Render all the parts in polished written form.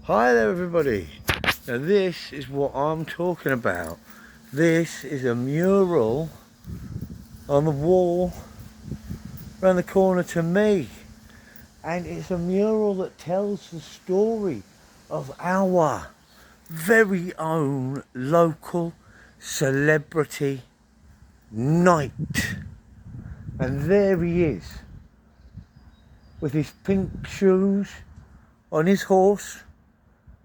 Hi there everybody. Now this is what I'm talking about. This is a mural on the wall around the corner to me. And it's a mural that tells the story of our very own local celebrity knight. And there he is with his pink shoes on his horse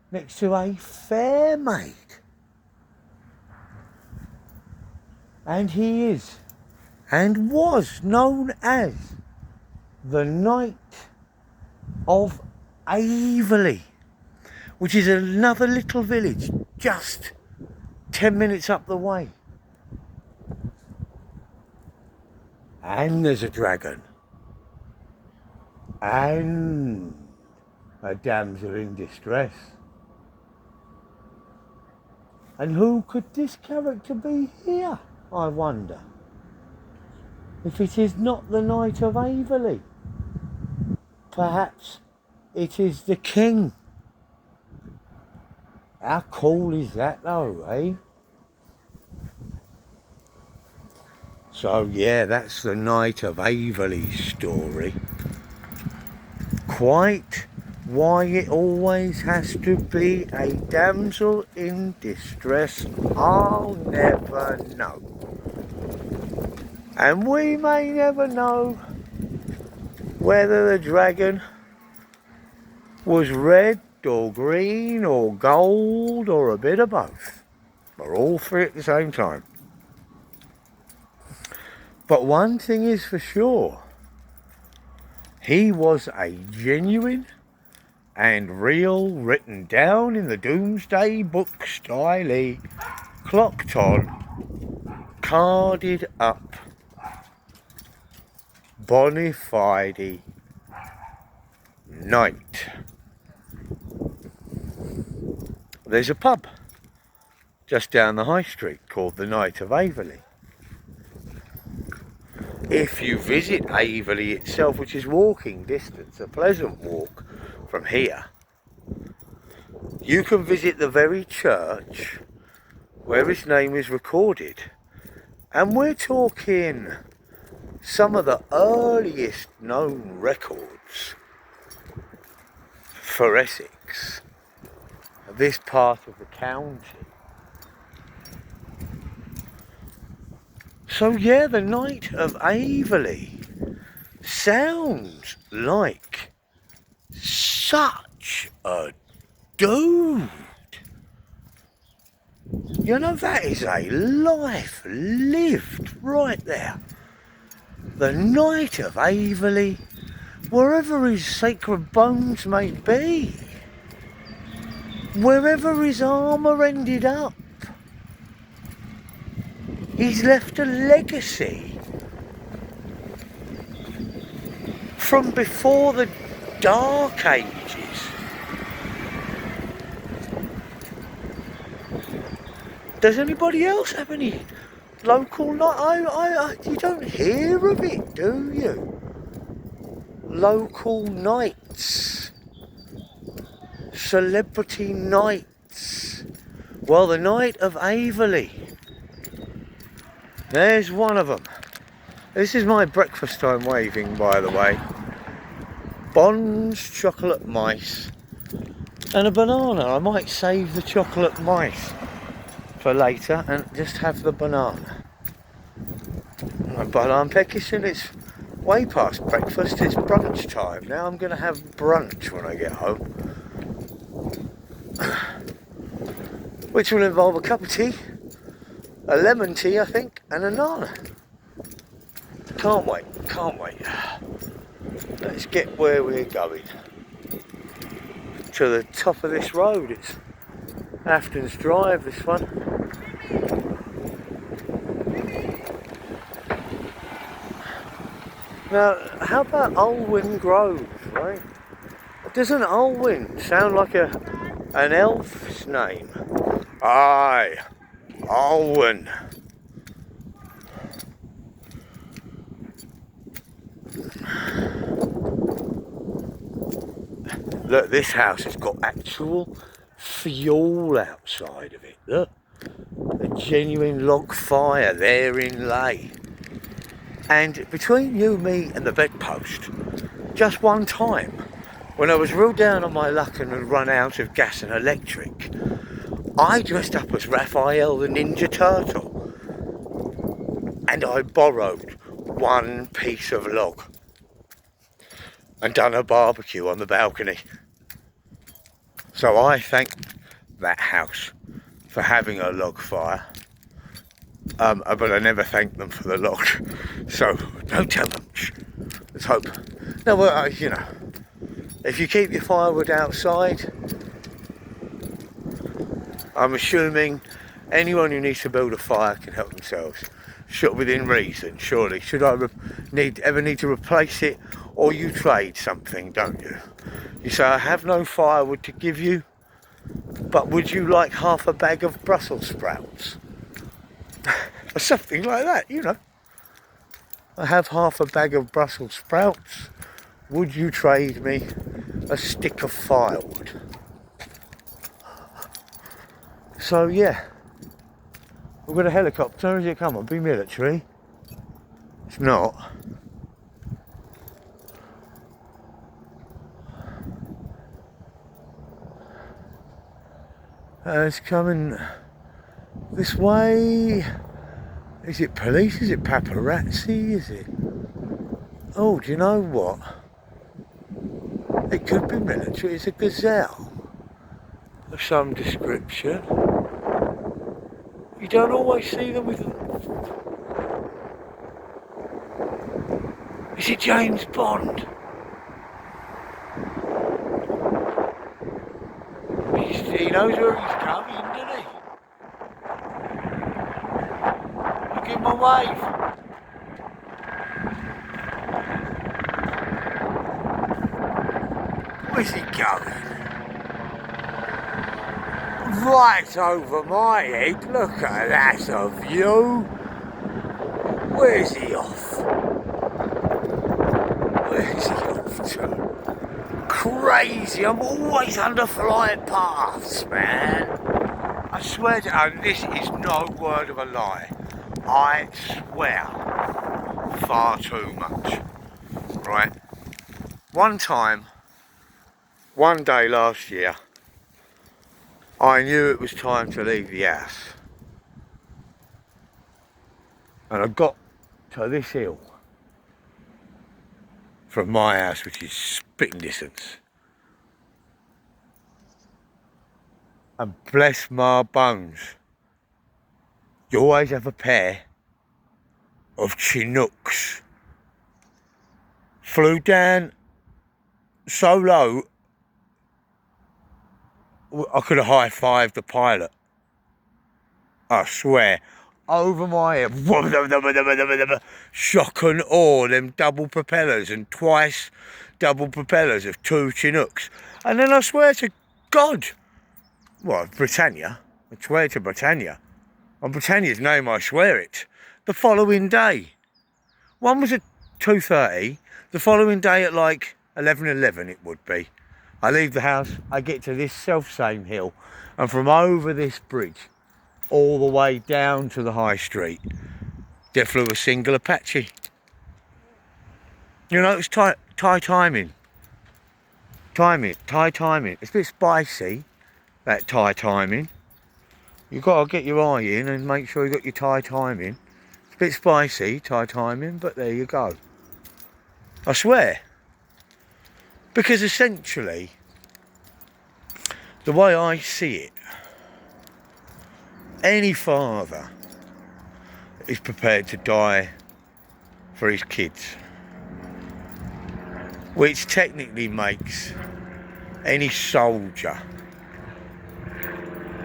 next to a fair maid. And he is and was known as the Knight of Avely, which is another little village just 10 minutes up the way. And there's a dragon and a damsel in distress. And who could this character be here, I wonder? If it is not the Knight of Avely, perhaps it is the king. How cool is that though, eh? So yeah, that's the Knight of Avely's story. Quite why it always has to be a damsel in distress, I'll never know. And we may never know whether the dragon was red or green or gold or a bit of both, or all three at the same time. But one thing is for sure, he was a genuine and real, written down in the Doomsday Book style, clocked on, carded up, bona fide knight. There's a pub just down the high street called the Knight of Avely. If you visit Avely itself, which is walking distance, a pleasant walk from here, you can visit the very church where his name is recorded. And we're talking some of the earliest known records for Essex, this part of the county. So yeah, the Knight of Avely sounds like such a dude. You know, that is a life lived right there. The Knight of Avely, wherever his sacred bones may be, wherever his armour ended up, he's left a legacy from before the Dark Ages. Does anybody else have any local knight? You don't hear of it, do you? Local knights, celebrity knights. Well, the Knight of Avely, there's one of them. This is my breakfast time waving, by the way. Bond's chocolate mice and a banana. I might save the chocolate mice for later and just have the banana. But I'm peckish and it's way past breakfast. It's brunch time. Now I'm going to have brunch when I get home, which will involve a cup of tea, a lemon tea I think, and a nana. Can't wait, can't wait. Let's get where we're going. To the top of this road. It's Afton's Drive, this one. Now, how about Olwyn Grove, right? Doesn't Olwyn sound like an elf's name? Aye, Olwyn. Look, this house has got actual fuel outside of it. Look, a genuine log fire therein lay. And between you, me and the bedpost, just one time, when I was real down on my luck and had run out of gas and electric, I dressed up as Raphael the Ninja Turtle. And I borrowed one piece of log and done a barbecue on the balcony. So I thanked that house for having a log fire. But I never thanked them for the log. So don't tell them. Let's hope. No, well, you know, if you keep your firewood outside, I'm assuming anyone who needs to build a fire can help themselves. Within reason, surely. Should I ever need to replace it, or you trade something, don't you? You say, I have no firewood to give you, but would you like half a bag of Brussels sprouts? Or something like that, you know. I have half a bag of Brussels sprouts. Would you trade me a stick of firewood? So yeah, we've got a helicopter. Is it come on? Be military. It's not. It's coming this way. Is it police? Is it paparazzi? Is it? Oh, do you know what? It could be military. It's a gazelle of some description. You don't always see them with... Is it James Bond? He knows where he's coming, doesn't he? Look at my wave. Where's he going? Right over my head. Look at that, a view. Where's he off? Where's he off to? Crazy, I'm always under flight paths, man. I swear to, and this is no word of a lie. I swear far too much. Right? One day last year, I knew it was time to leave the house. And I got to this hill from my house, which is spitting distance. And bless my bones, you always have a pair of Chinooks. Flew down so low, I could have high-fived the pilot. I swear. Over my head. Shock and awe, them double propellers, and twice double propellers of two Chinooks. And then I swear to God, well, Britannia, I swear to Britannia. On Britannia's name, I swear it. The following day. One was at 2:30, the following day at like 11:11 it would be. I leave the house, I get to this self-same hill, and from over this bridge, all the way down to the high street, there flew a single Apache. You know, it's tight timing. Tie timing. It's a bit spicy, that tie timing. You've got to get your eye in and make sure you got your tie timing. It's a bit spicy, tie timing, but there you go. I swear. Because essentially, the way I see it, any father is prepared to die for his kids, which technically makes any soldier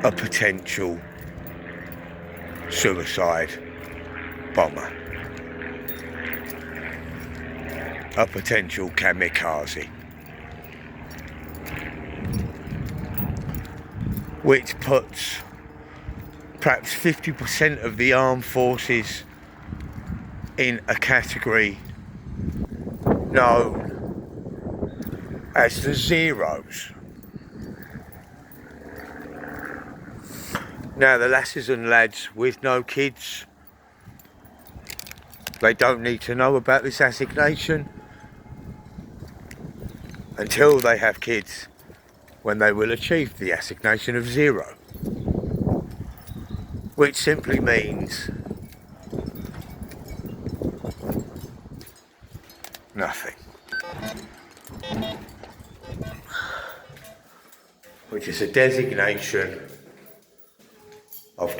a potential suicide bomber, a potential kamikaze, which puts perhaps 50% of the armed forces in a category known as the zeros. Now the lasses and lads with no kids, they don't need to know about this assignation until they have kids, when they will achieve the assignation of 0, which simply means nothing, which is a designation of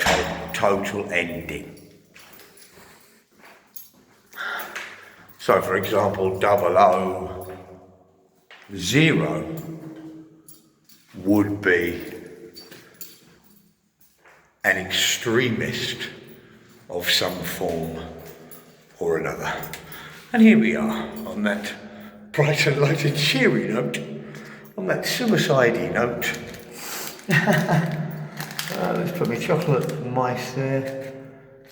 total ending. So for example, 000 would be an extremist of some form or another. And here we are on that bright and light and cheery note, on that suicide-y note. Let's put my chocolate mice there,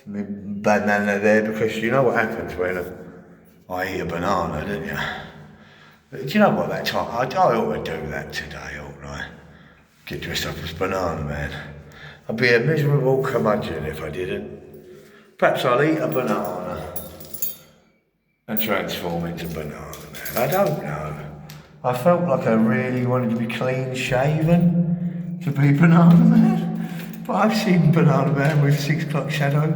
my banana there, because you know what happens when I eat a banana, don't you? Do you know what that time? I ought to do that today, oughtn't I? Get dressed up as Banana Man. I'd be a miserable curmudgeon if I didn't. Perhaps I'll eat a banana and transform into Banana Man. I don't know. I felt like I really wanted to be clean shaven to be Banana Man. But I've seen Banana Man with 6 o'clock shadow.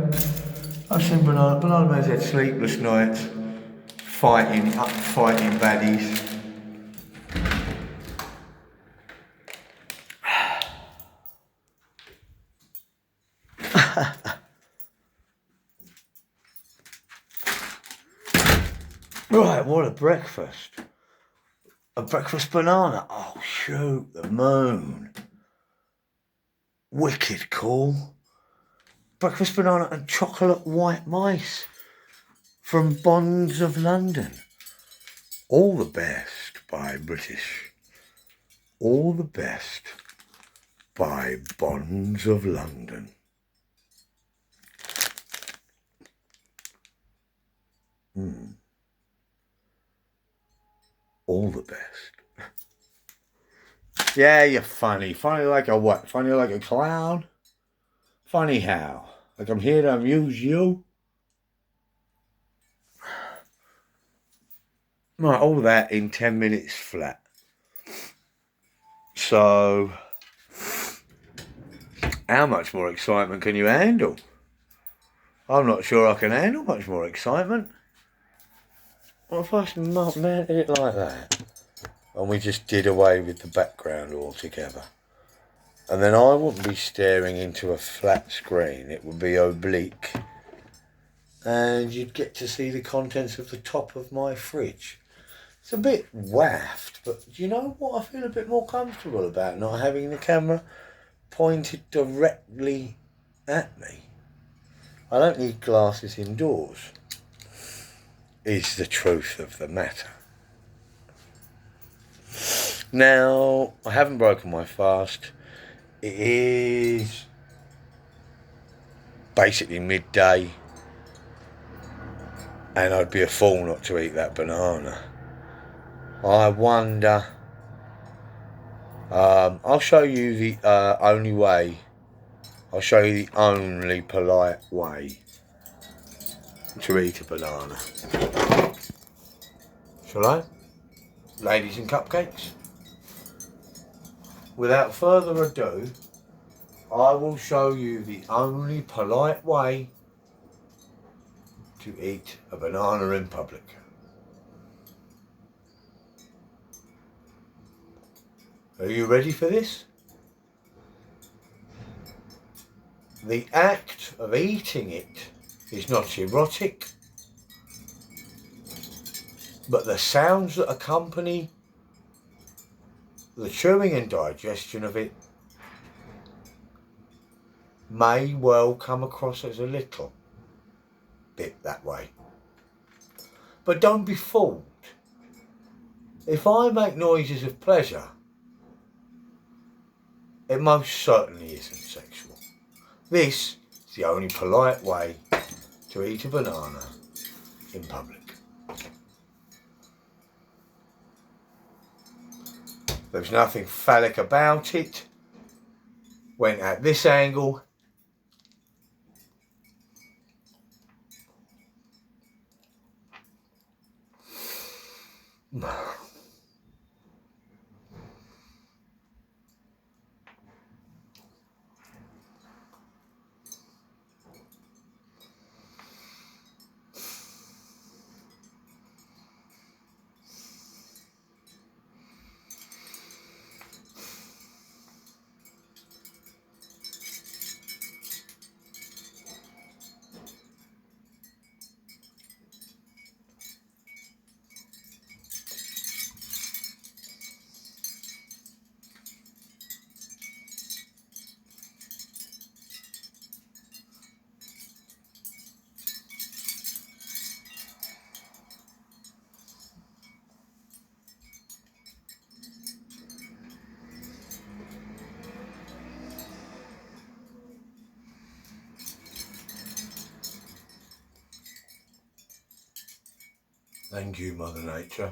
I've seen Banana Man's had sleepless nights, fighting baddies. Right, what a breakfast. A breakfast banana. Oh shoot, the moon. Wicked cool. Breakfast banana and chocolate white mice from Bonds of London. All the best by British. All the best by Bonds of London. All the best. Yeah, you're funny. Funny like a what? Funny like a clown? Funny how? Like I'm here to amuse you? Right, all that in 10 minutes flat. So, how much more excitement can you handle? I'm not sure I can handle much more excitement. What if I mounted it like that? And we just did away with the background altogether. And then I wouldn't be staring into a flat screen. It would be oblique. And you'd get to see the contents of the top of my fridge. It's a bit waft, but you know what? I feel a bit more comfortable about not having the camera pointed directly at me. I don't need glasses indoors, is the truth of the matter. Now, I haven't broken my fast. It is basically midday, and I'd be a fool not to eat that banana. I wonder, I'll show you the only way, I'll show you the only polite way to eat a banana. Shall I? Ladies and cupcakes? Without further ado, I will show you the only polite way to eat a banana in public. Are you ready for this? The act of eating it is not erotic, but the sounds that accompany the chewing and digestion of it may well come across as a little bit that way. But don't be fooled. If I make noises of pleasure, it most certainly isn't sexual. This is the only polite way to eat a banana in public. There's nothing phallic about it. Went at this angle. Thank you, Mother Nature.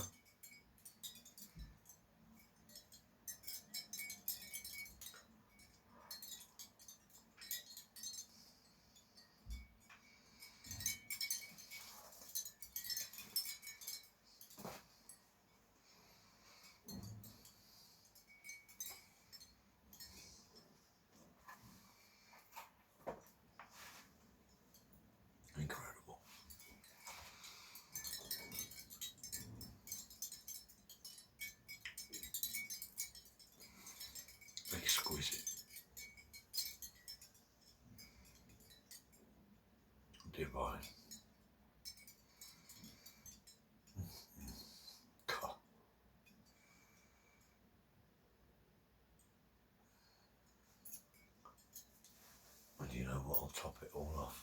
Incredible. Exquisite. Divine. God. And you know what will top it all off?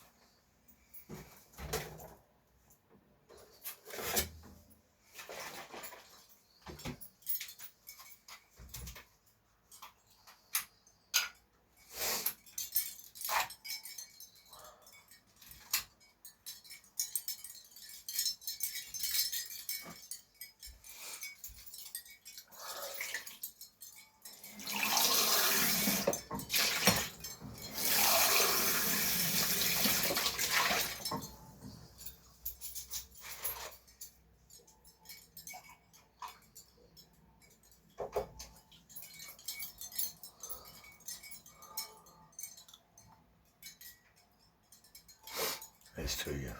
It's to you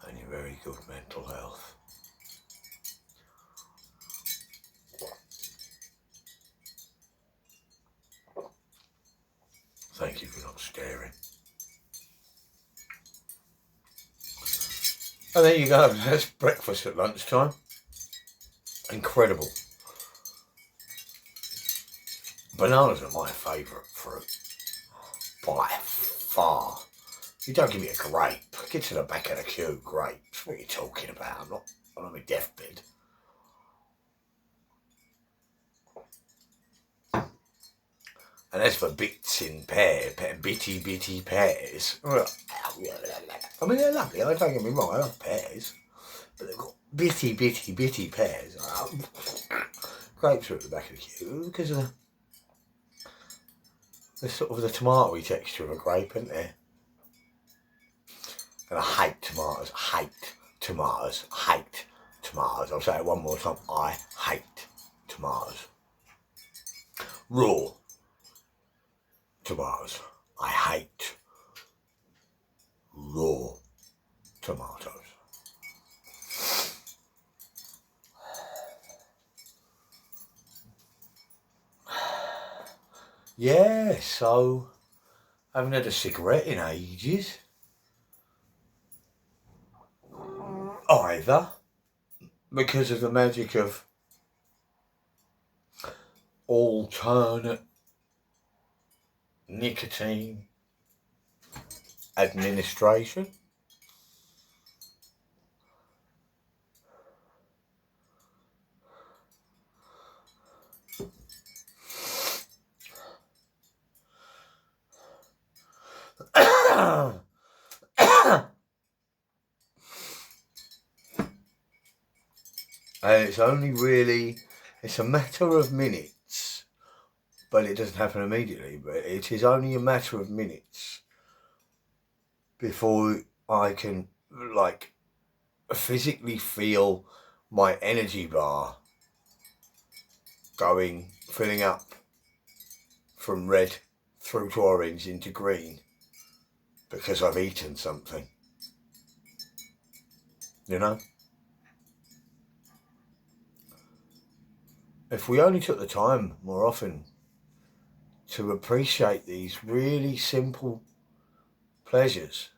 and your very good mental health. Thank you for not staring. And there you go, that's breakfast at lunchtime. Incredible. Bananas are my favourite fruit, by far. You don't give me a grape. Get to the back of the queue, grapes. What are you talking about? I'm not on my deathbed. And as for bits in bitty pears, I mean, they're lovely, don't get me wrong, I love pears, but they've got bitty pears. Grapes are at the back of the queue because of the sort of the tomatoey texture of a grape, isn't there? And I hate tomatoes, I'll say it one more time, I hate tomatoes. Raw tomatoes. I hate raw tomatoes. Yeah, so I haven't had a cigarette in ages. Either because of the magic of alternate nicotine administration. And it's only really, it's a matter of minutes but it doesn't happen immediately. But it is only a matter of minutes before I can, like, physically feel my energy bar filling up from red through to orange into green because I've eaten something. You know? If we only took the time more often to appreciate these really simple pleasures.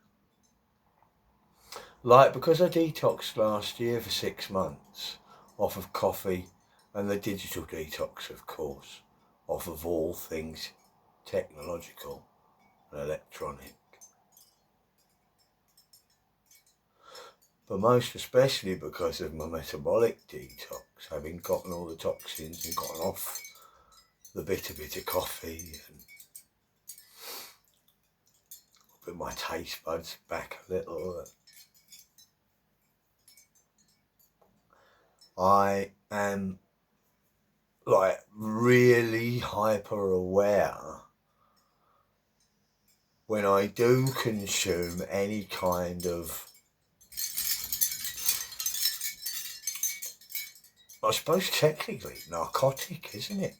Like, because I detoxed last year for 6 months off of coffee and the digital detox, of course, off of all things technological and electronic. But most especially because of my metabolic detox, having gotten all the toxins and gotten off the bitter coffee and put my taste buds back a little. I am, like, really hyper aware when I do consume any kind of, I suppose technically narcotic, isn't it?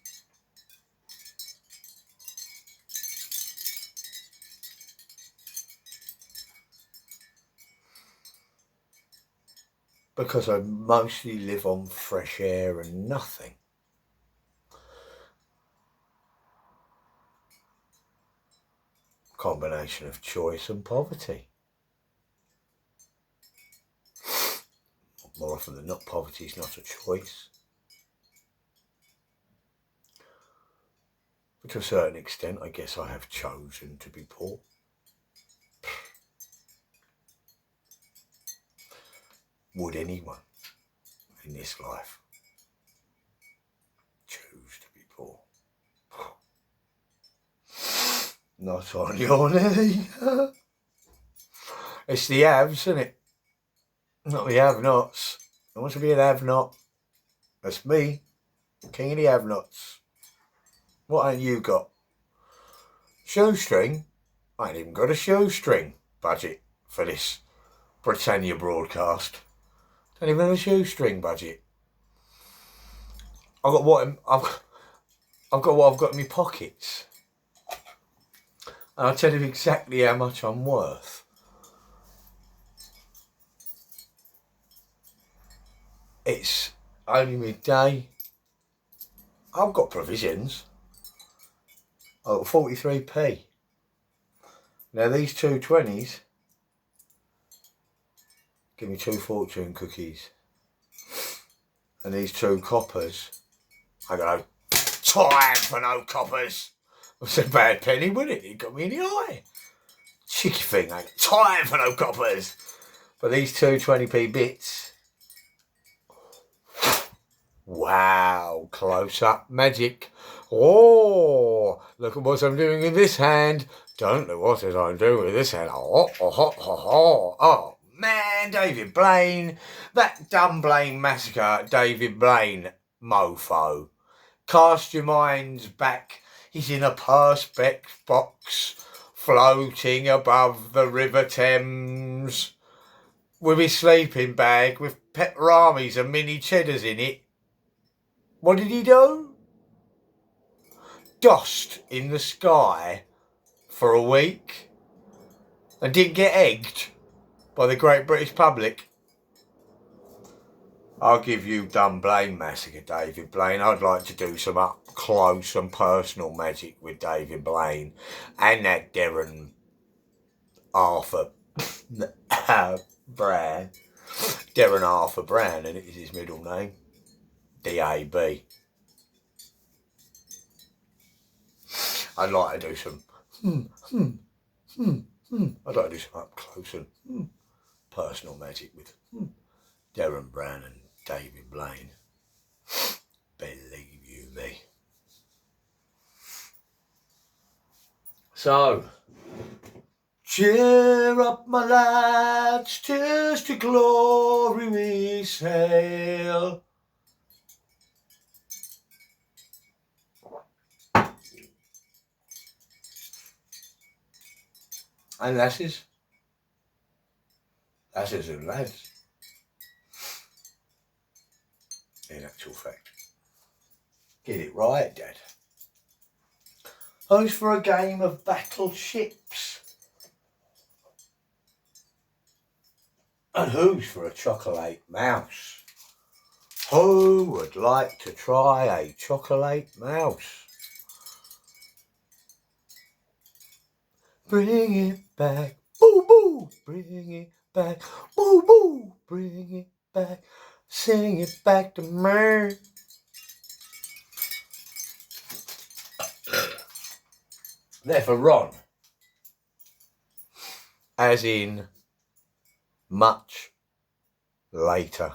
Because I mostly live on fresh air and nothing. Combination of choice and poverty. More often than not, poverty is not a choice. But to a certain extent, I guess I have chosen to be poor. Would anyone in this life choose to be poor? Not on your knee. It's the haves, isn't it? Not the have-nots. I want to be an have-not. That's me, king of the have-nots. What ain't you got? Shoestring? I ain't even got a shoestring budget for this Britannia broadcast. Don't even have a shoestring budget. I've got what I've got in my pockets. And I'll tell you exactly how much I'm worth. It's only midday. I've got provisions. I've got 43p. Now these 220s give me 2 fortune cookies. And these 2 coppers, I go, time for no coppers. It's a bad penny, wouldn't it? It got me in the eye. Cheeky thing, I go, time for no coppers. But these 2 20p bits, wow, close up magic. Oh, look at what I'm doing with this hand. Don't know what it I'm doing with this hand. Oh, man, David Blaine. That dumb Blaine massacre, David Blaine mofo. Cast your minds back. He's in a perspex box floating above the River Thames with his sleeping bag with peperamis and mini cheddars in it. What did he do? Dossed in the sky for a week and didn't get egged by the great British public. I'll give you dumb Blaine massacre, David Blaine. I'd like to do some up close and personal magic with David Blaine and that Darren Arthur Brand. Darren Arthur Brand, and it is his middle name. D-A-B. I'd like to do some I'd like to do some up close and personal magic with Darren Brown and David Blaine. Believe you me. So, cheer up my lads, 'tis to glory we sail. And lasses. Lasses and lads. In actual fact. Get it right, Dad. Who's for a game of battleships? And who's for a chocolate mouse? Who would like to try a chocolate mouse? Bring it back, boo boo, bring it back, boo boo, bring it back, sing it back to me. They're for Ron, as in much later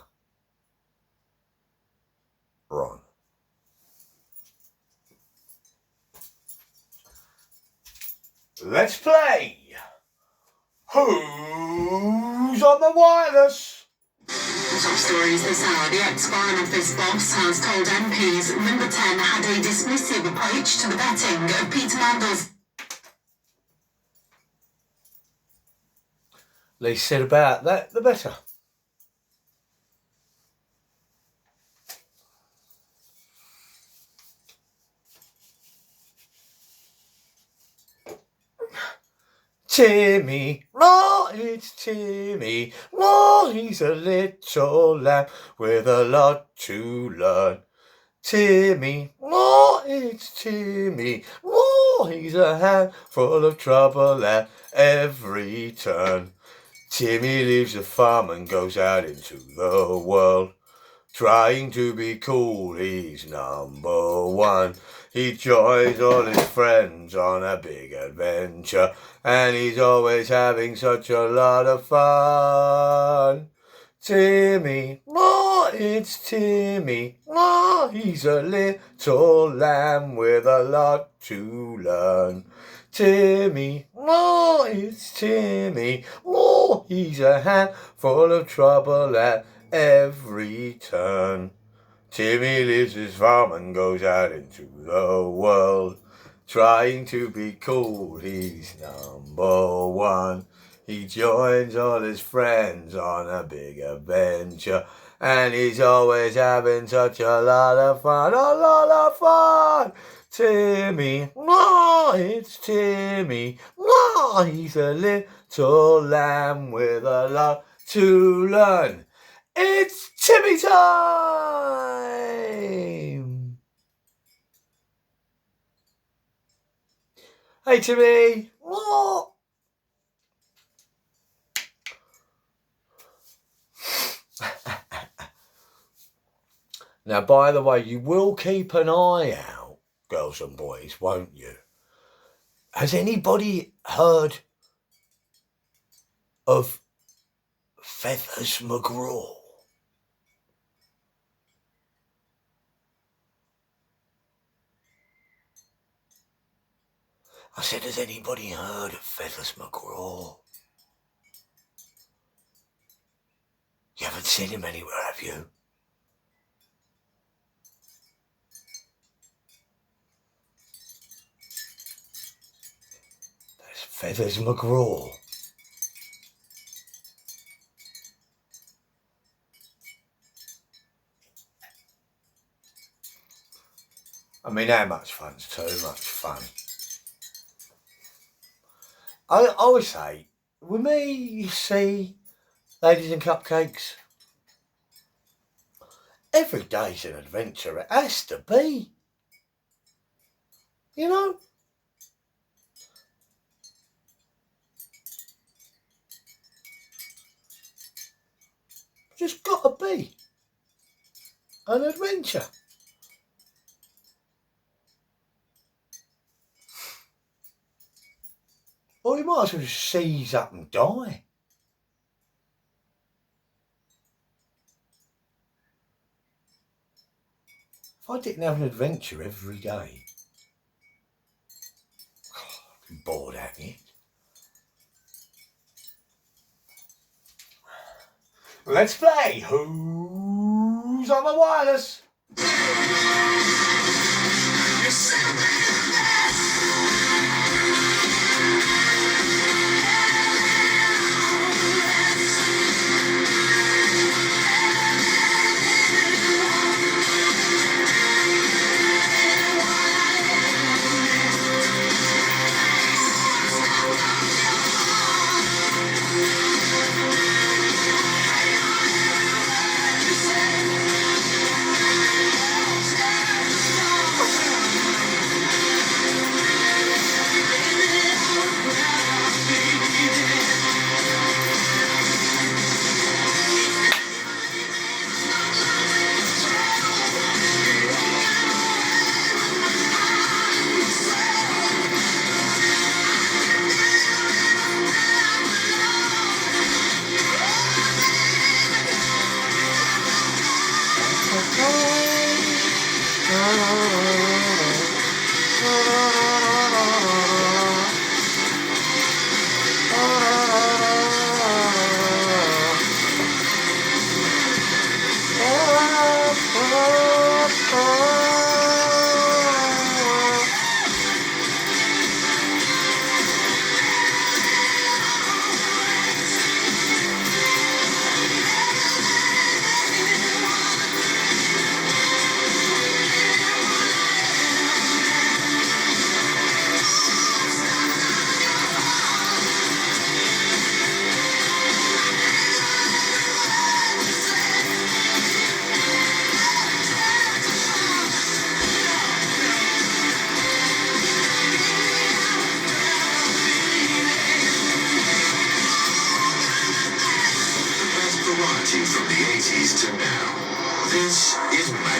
Ron. Let's play. Who's on the wireless? Top stories this hour. The ex-Foreign Office boss has told MPs Number 10 had a dismissive approach to the betting of Peter Mandel's. Least said about that, the better. Timmy, oh, it's Timmy, oh, he's a little lamb with a lot to learn. Timmy, oh, it's Timmy, oh, he's a handful of trouble at every turn. Timmy leaves the farm and goes out into the world. Trying to be cool, he's number one. He joins all his friends on a big adventure, and he's always having such a lot of fun. Timmy, oh, it's Timmy, oh, he's a little lamb with a lot to learn. Timmy, oh, it's Timmy, oh, he's a handful of trouble at every turn. Timmy leaves his farm and goes out into the world. Trying to be cool, he's number one. He joins all his friends on a big adventure, and he's always having such a lot of fun. Timmy, oh, it's Timmy, oh, he's a little lamb with a lot to learn. It's Timmy time! Hey Timmy! What? Now, by the way, you will keep an eye out, girls and boys, won't you? Has anybody heard of Feathers McGraw? I said, has anybody heard of Feathers McGraw? You haven't seen him anywhere, have you? There's Feathers McGraw. I mean, how much fun's too much fun? I always say, with me, you see, ladies and cupcakes, every day's an adventure. It has to be. You know? Just gotta be an adventure. Or you might as well just seize up and die. If I didn't have an adventure every day, I'd be bored at it. Let's play Who's on the Wireless?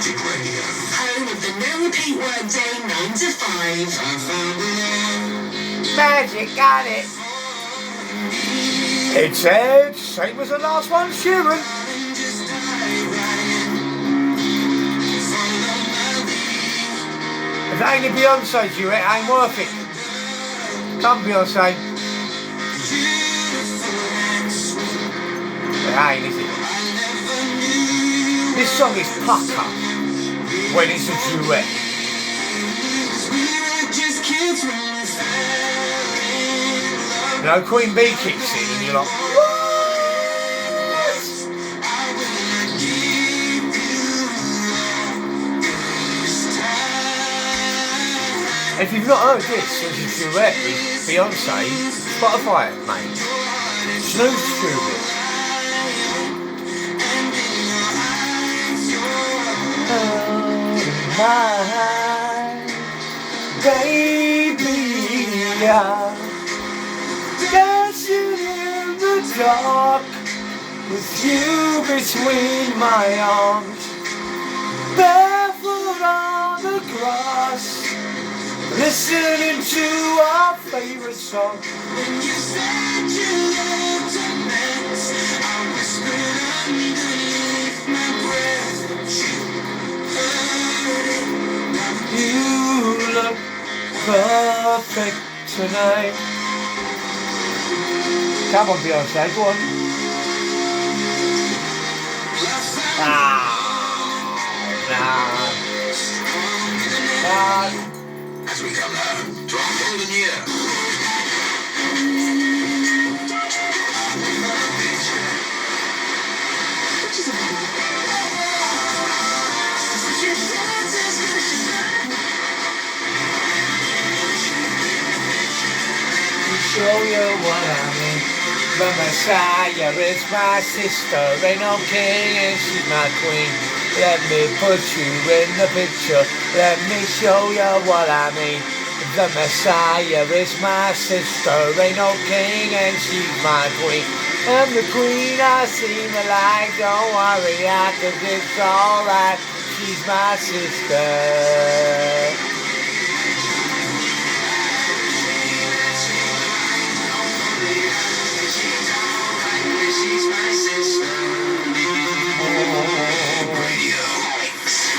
Home of the no repeat workday 9 to 5. Magic, got it. It said, same as the last one, Sharon. If it ain't a Beyonce duet, it ain't worth it. Come Beyonce. It ain't, is it? This song is pucker when it's a duet. You know, Queen Bee kicks in and you're like, what? If you've not heard this as a duet with Beyonce, Spotify it, mate. Snooze tube it. My baby, I'm dancing in the dark with you between my arms, barefoot on the grass, listening to our favorite song. When you said you lived a mess, I whispered underneath my breath. You look perfect tonight. Come on, Beyonce, go on. As we come home to our golden year. Show you what I mean. The Messiah is my sister, ain't no king and she's my queen. Let me put you in the picture, let me show you what I mean. The Messiah is my sister, ain't no king and she's my queen. I'm the queen, I see my light, don't worry, cause it's alright. She's my sister. She's my sister. Radio X.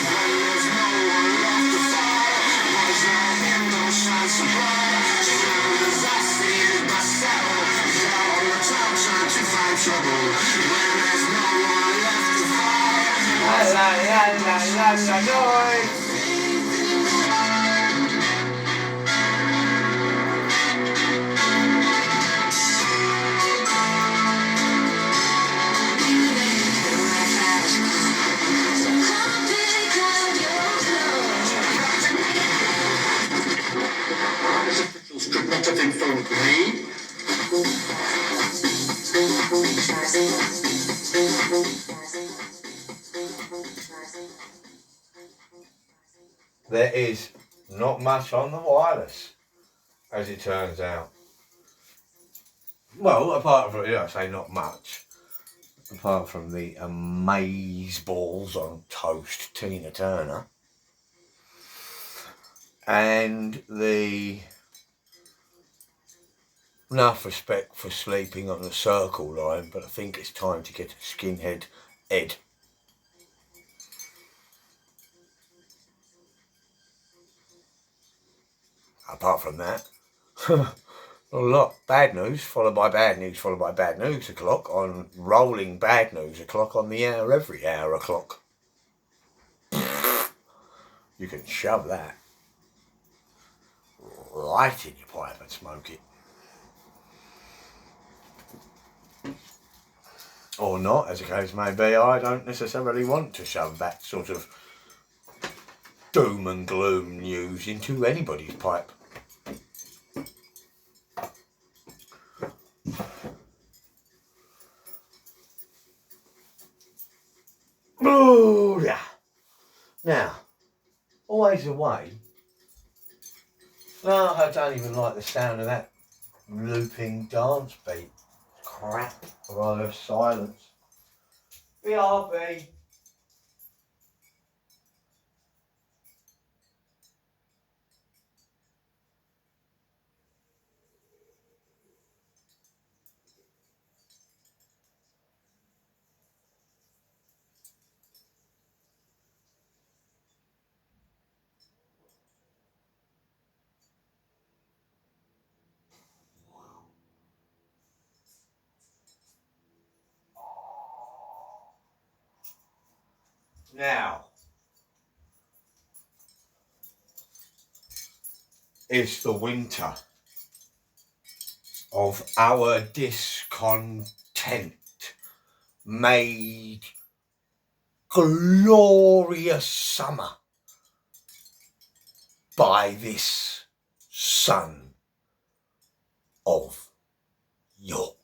There is not much on the wireless, as it turns out. Well, apart from, I say not much, apart from the amaze balls on toast Tina Turner and the enough respect for sleeping on the circle line, but I think it's time to get a skinhead Ed. Apart from that, a lot. Bad news, followed by bad news, followed by bad news o'clock on rolling bad news o'clock on the hour every hour o'clock. You can shove that right in your pipe and smoke it. Or not, as the case may be. I don't necessarily want to shove that sort of doom and gloom news into anybody's pipe. Oh, yeah. Now, always the way. No, I don't even like the sound of that looping dance beat. Crap. Or I have silence. BRB. Now, it's the winter of our discontent made glorious summer by this son of York.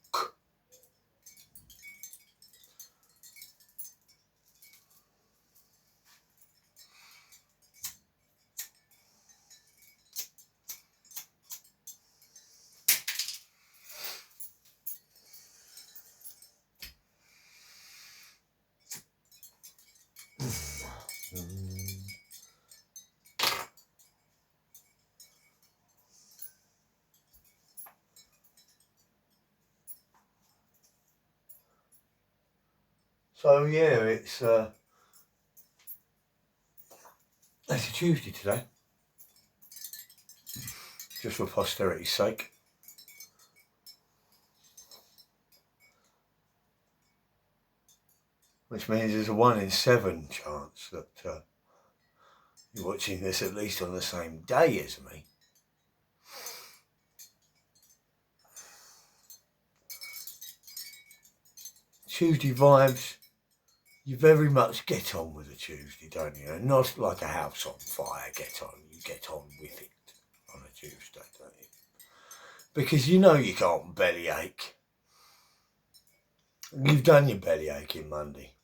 So yeah, it's a Tuesday today, just for posterity's sake. Which means there's a 1 in 7 chance that you're watching this at least on the same day as me. Tuesday vibes, you very much get on with a Tuesday, don't you? And not like a house on fire, get on. You get on with it on a Tuesday, don't you? Because you know you can't bellyache. You've done your bellyaching Monday.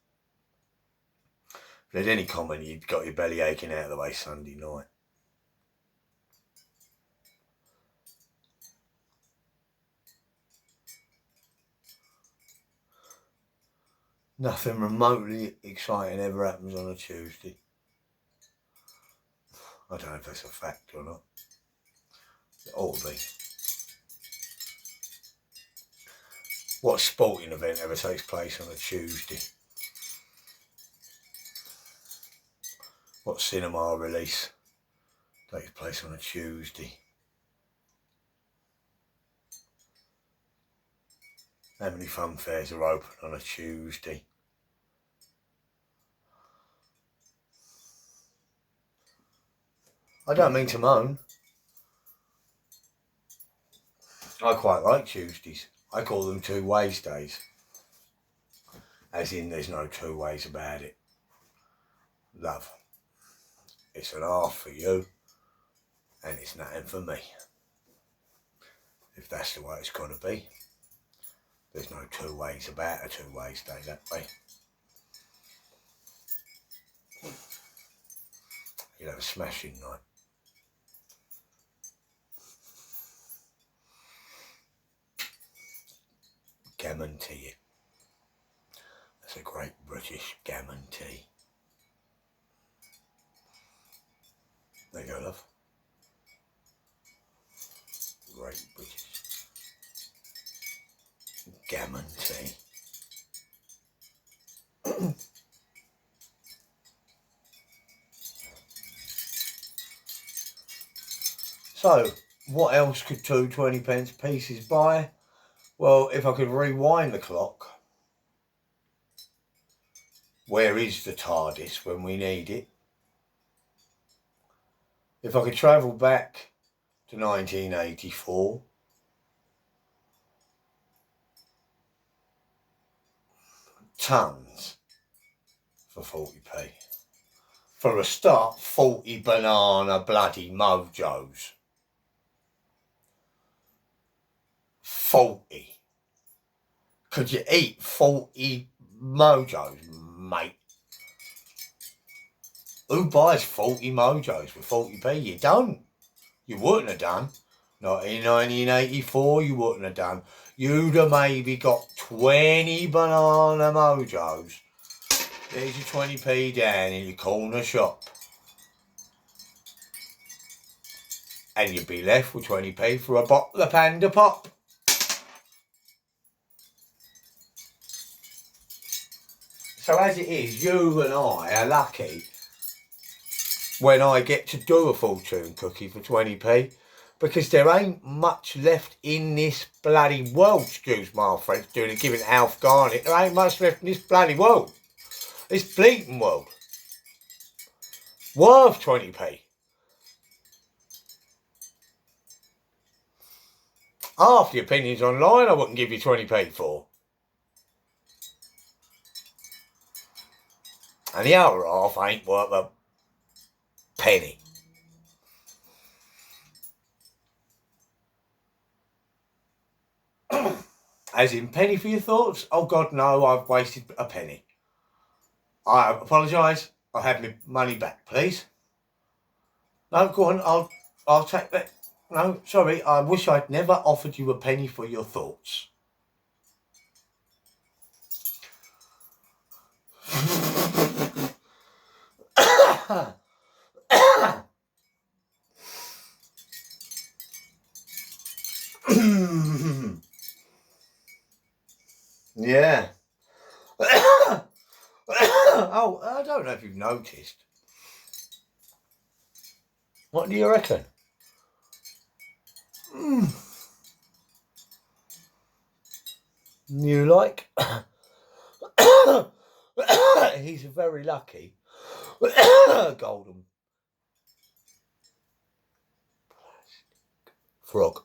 If there's any comment, you've got your belly aching out of the way Sunday night. Nothing remotely exciting ever happens on a Tuesday. I don't know if that's a fact or not. It ought to be. What sporting event ever takes place on a Tuesday? What cinema release takes place on a Tuesday? How many fun fairs are open on a Tuesday? I don't mean to moan. I quite like Tuesdays. I call them 2 ways days. As in, there's no 2 ways about it. Love. It's an half for you, and it's nothing for me. If that's the way it's got to be. There's no 2 ways about a 2 ways day that way. You'll have a smashing night. Gammon tea. That's a great British gammon tea. There you go, love. Great British gammon tea. So, what else could 2 20p pieces buy? Well, if I could rewind the clock, where is the TARDIS when we need it? If I could travel back to 1984, tons for 40p. For a start, 40 banana bloody mojos. 40. Could you eat 40 mojos, mate? Who buys 40 mojos for 40p? You don't. You wouldn't have done. Not in 1984, you wouldn't have done. You'd have maybe got 20 banana mojos. There's your 20p down in your corner shop. And you'd be left with 20p for a bottle of Panda Pop. So as it is, you and I are lucky when I get to do a fortune cookie for 20p, because there ain't much left in this bloody world, excuse my French, doing it, giving Alf Garnet, there ain't much left in this bloody world. This bleating world. worth 20p. Half the opinions online I wouldn't give you 20p for. And the other half ain't worth a penny. As in penny for your thoughts? Oh God, no, I've wasted a penny. I apologise. I'll have my money back, please. No, go on, I'll take that. No, sorry, I wish I'd never offered you a penny for your thoughts. Yeah. Oh, I don't know if you've noticed. What do you reckon? You like? He's very lucky. Golden frog.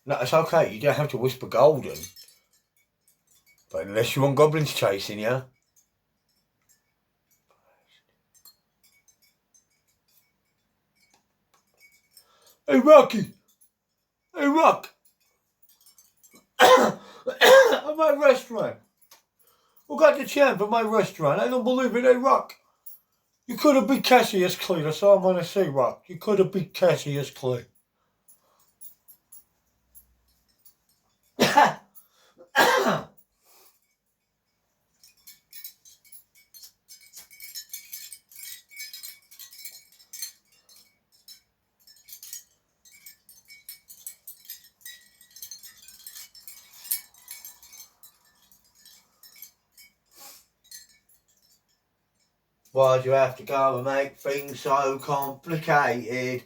No, it's okay. You don't have to whisper golden. But unless you want goblins chasing you. Hey, Rocky. Hey, Rock. At my restaurant. We got the champ at my restaurant. I don't believe it. Hey, Rock. You could have beat Cassius Clay. That's all I'm going to say, Rock. You could have beat Cassius Clay. Why'd you have to go and make things so complicated?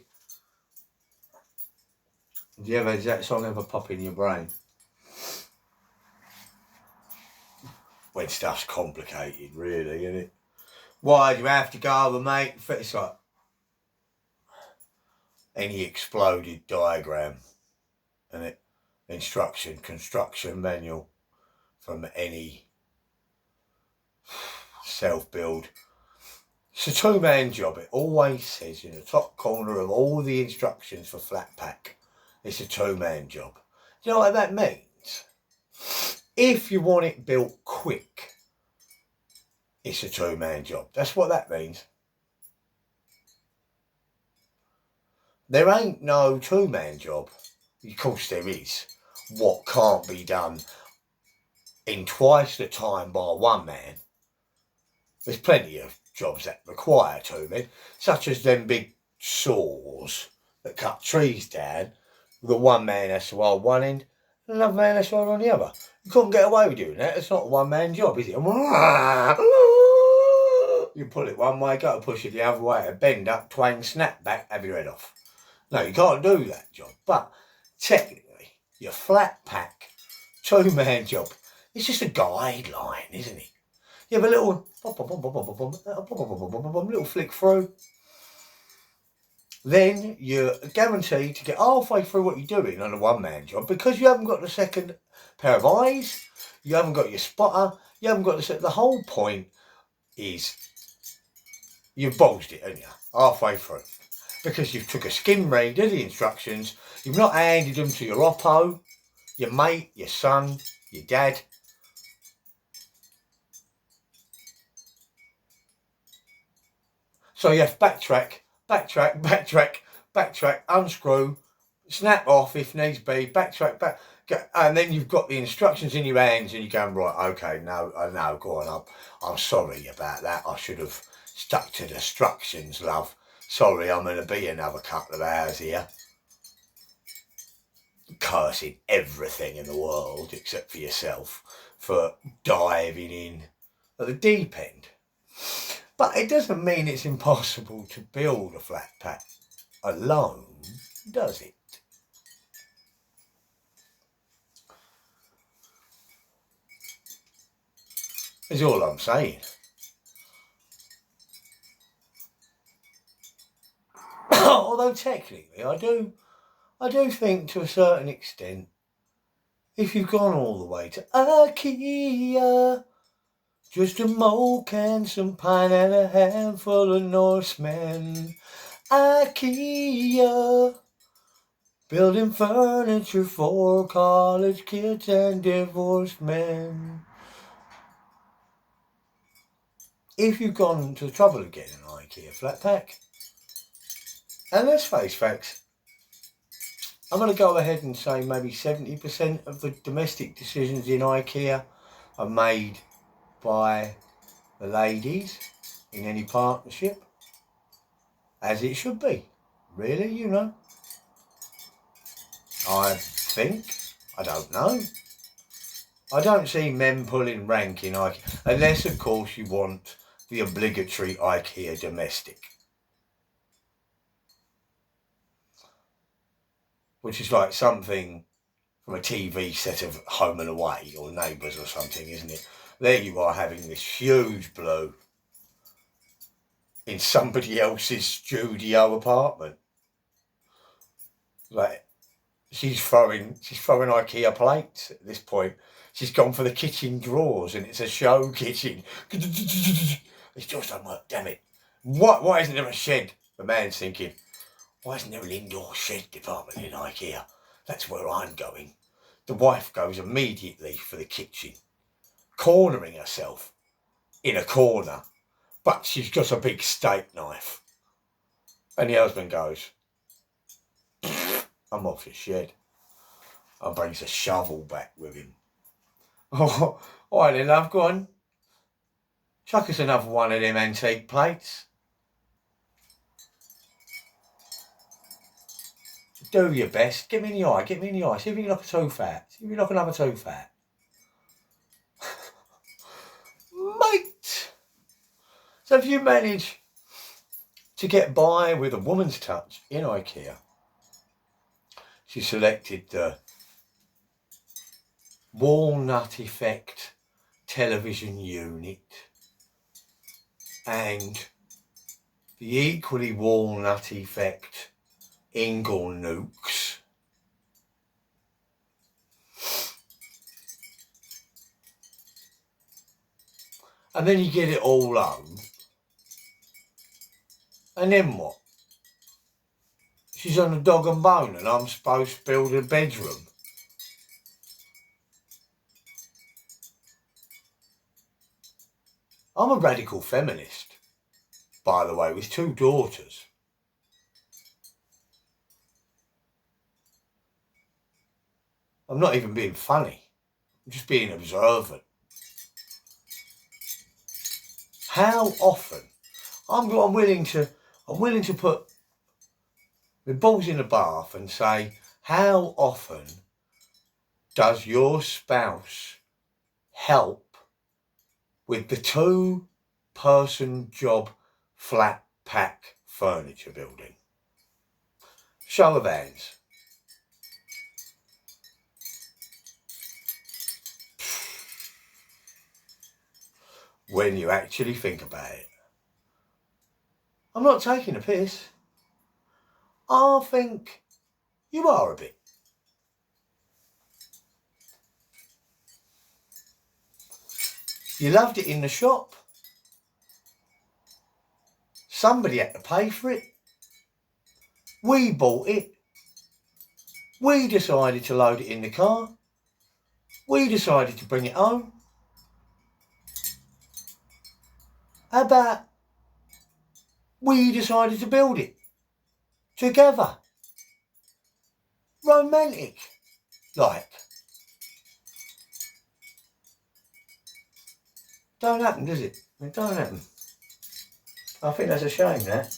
Does that song ever pop in your brain? When stuff's complicated, really, isn't it? Why'd you have to go and make... It's like any exploded diagram, isn't it? Construction manual from any self-build. It's a two-man job. It always says in the top corner of all the instructions for flat pack, it's a two-man job. Do you know what that means? If you want it built quick, it's a two-man job. That's what that means. There ain't no two-man job. Of course there is. What can't be done in twice the time by one man. There's plenty of jobs that require two men, such as them big saws that cut trees down. The one man has to hold one end, and another man has to hold on the other. You couldn't get away with doing that. It's not a one-man job, is it? You pull it one way, go to push it the other way, a bend up, twang, snap back, have your head off. No, you can't do that job. But technically, your flat pack, two-man job, it's just a guideline, isn't it? You have a little little flick through. Then you're guaranteed to get halfway through what you're doing on a one-man job because you haven't got the second pair of eyes, you haven't got your spotter, you haven't got the whole point is you've bulged it, haven't you? Halfway through. Because you've took a skim read of the instructions, you've not handed them to your oppo, your mate, your son, your dad. So you have to backtrack, unscrew, snap off if needs be, backtrack, and then you've got the instructions in your hands and you're going, right, okay, no, go on, I'm sorry about that. I should have stuck to the instructions, love. Sorry, I'm going to be another couple of hours here. Cursing everything in the world except for yourself for diving in at the deep end. But it doesn't mean it's impossible to build a flat pack alone, does it? Is all I'm saying. although technically I do think to a certain extent, if you've gone all the way to IKEA, just a moke and some pine and a handful of Norsemen. IKEA, building furniture for college kids and divorced men. If you've gone to the trouble of getting an IKEA flat pack, and let's face facts, I'm going to go ahead and say maybe 70% of the domestic decisions in IKEA are made by the ladies in any partnership, as it should be. Really, you know. I think, I don't know. I don't see men pulling rank in IKEA, unless of course you want the obligatory IKEA domestic, which is like something from a TV set of Home and Away or Neighbours or something, isn't it? There you are having this huge blue in somebody else's studio apartment. Like, she's throwing IKEA plates at this point. She's gone for the kitchen drawers and it's a show kitchen. It's just don't work, damn it. Why isn't there a shed? The man's thinking, why isn't there an indoor shed department in IKEA? That's where I'm going. The wife goes immediately for the kitchen, cornering herself in a corner, but she's got a big steak knife. And the husband goes, I'm off the shed, and brings a shovel back with him. Oh, all right then, love, go on. Chuck us another one of them antique plates. Do your best. Get me in the eye. See if you can knock a tooth out. See if you can knock another tooth out. Mate! So if you manage to get by with a woman's touch in IKEA, she selected the walnut effect television unit and the equally walnut effect Ingle nukes. And then you get it all home. And then what? She's on a dog and bone and I'm supposed to build a bedroom. I'm a radical feminist, by the way, with 2 daughters. I'm not even being funny. I'm just being observant. How often? I'm willing to put my balls in the bath and say, how often does your spouse help with the 2-person job flat pack furniture building? Show of hands. When you actually think about it. I'm not taking a piss. I think you are a bit. You loved it in the shop. Somebody had to pay for it. We bought it. We decided to load it in the car. We decided to bring it home. How about we decided to build it together? Romantic, like. Don't happen, does it? It don't happen. I think that's a shame, that.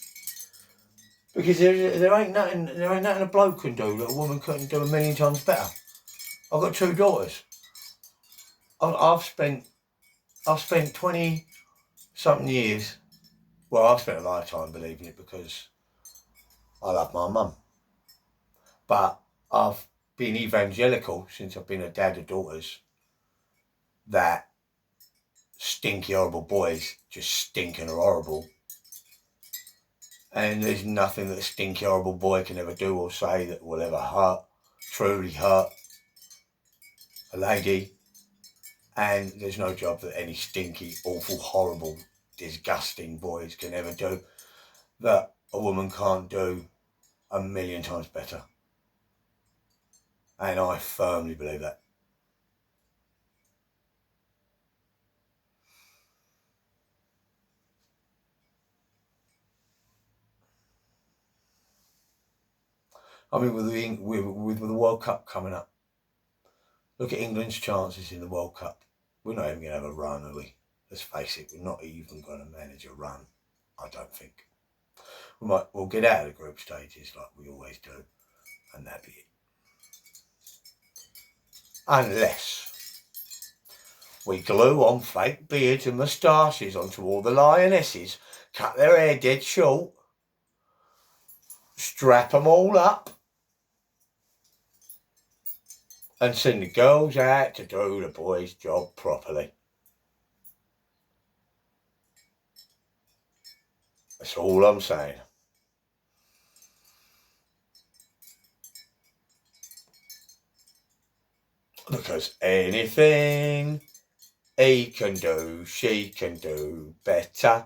Because there ain't nothing a bloke can do that a woman couldn't do a million times better. I've got 2 daughters. I've spent 20 something years. Well, I've spent a lifetime believing it because I love my mum. But I've been evangelical since I've been a dad of daughters that stinky horrible boys just stink and are horrible. And there's nothing that a stinky, horrible boy can ever do or say that will ever truly hurt a lady. And there's no job that any stinky, awful, horrible, disgusting boys can ever do that a woman can't do a million times better. And I firmly believe that. I mean, with the World Cup coming up, look at England's chances in the World Cup. We're not even going to have a run, are we? Let's face it, we're not even going to manage a run, I don't think. We'll get out of the group stages like we always do, and that'll be it. Unless we glue on fake beards and moustaches onto all the lionesses, cut their hair dead short, strap them all up, and send the girls out to do the boys' job properly. That's all I'm saying. Because anything he can do, she can do better.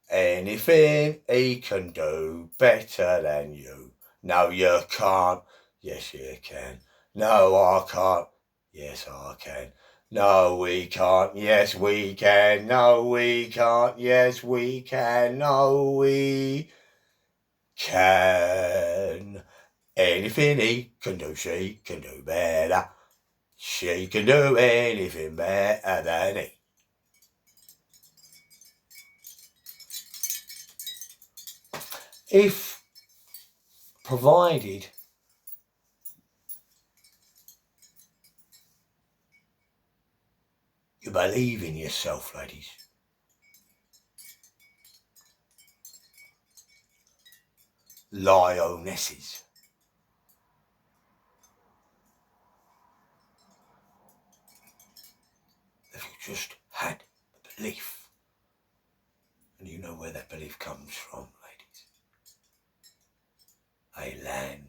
Anything he can do better than you. No, you can't. Yes, you can. No, I can't. Yes, I can. No, we can't. Yes, we can. No, we can't. Yes, we can. No, we can. Anything he can do, she can do better. She can do anything better than he. If provided you believe in yourself, ladies. Lionesses. If you just had the belief, and you know where that belief comes from, ladies. A land